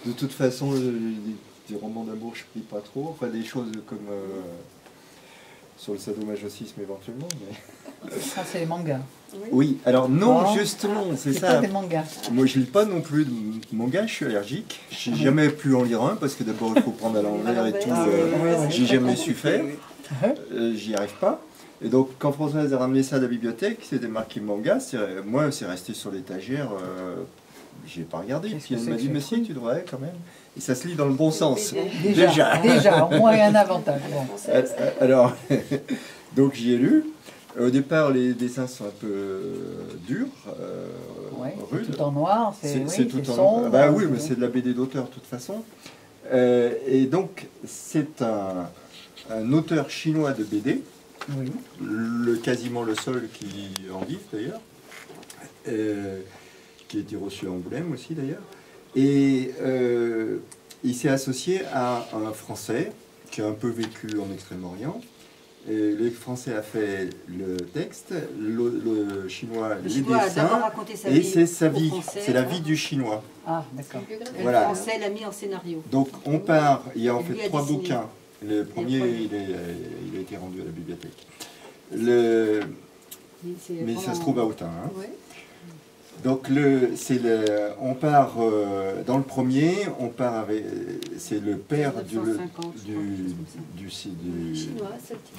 De toute façon, des romans d'amour, je ne lis pas trop. Enfin, des choses comme sur le sadomasochisme éventuellement. Mais... Ça, c'est les mangas. Oui, alors non, Oh, justement, c'est c'est ça. pas des mangas. Moi, je lis pas non plus de manga, je suis allergique. J'ai jamais pu en lire un parce que d'abord, il faut prendre à l'envers et tout. J'ai jamais su faire. J'y arrive pas. Et donc, quand Françoise a ramené ça à la bibliothèque, c'était marqué manga. Moi, c'est resté sur l'étagère. J'ai pas regardé. Puis elle m'a dit, mais si, tu devrais quand même. Et ça se lit dans le bon sens. Déjà, au moins il y a un avantage. Bon. Alors, donc j'y ai lu. Au départ, les dessins sont un peu durs, rudes. Tout en noir, c'est tout en sombre. Bah oui, mais c'est de la BD d'auteur de toute façon. Et donc, c'est un auteur chinois de BD, quasiment le seul qui en vive d'ailleurs, qui a été reçu à Angoulême aussi d'ailleurs. Et il s'est associé à un Français qui a un peu vécu en Extrême-Orient. Le Français a fait le texte, le Chinois les dessins, et c'est sa vie, c'est la vie du Chinois. Ah, d'accord. Voilà. Le Français l'a mis en scénario. Donc on part, il y a en fait 3 bouquins. Le premier, il a été rendu à la bibliothèque. Mais ça se trouve à Autun. Hein. Ouais. Donc on part dans le premier, on part avec, c'est le père de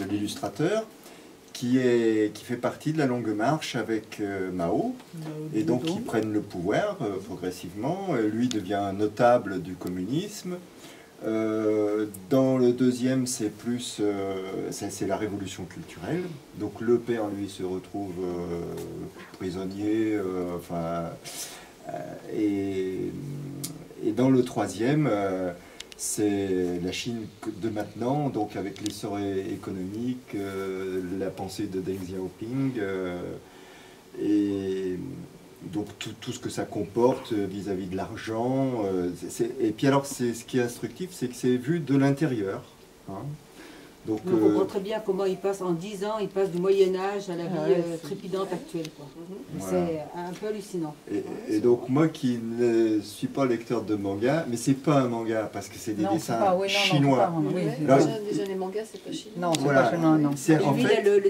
l'illustrateur qui fait partie de la Longue Marche avec Mao, et donc ils prennent le pouvoir progressivement. Lui devient notable du communisme. Dans le deuxième, c'est plus c'est la révolution culturelle. Donc le père, lui, se retrouve prisonnier. Et dans le troisième, c'est la Chine de maintenant, donc avec l'essor économique, la pensée de Deng Xiaoping, et donc tout ce que ça comporte vis-à-vis de l'argent. Et puis alors, ce qui est instructif, c'est que c'est vu de l'intérieur. Hein. Donc, on comprend très bien comment il passe, en 10 ans, il passe du Moyen-Âge à la vie trépidante actuelle. Voilà. C'est un peu hallucinant. Et donc moi qui ne suis pas lecteur de manga, mais c'est pas un manga, parce que c'est des dessins chinois. Déjà les mangas, c'est pas chinois. Non, c'est pas chinois, non. En fait,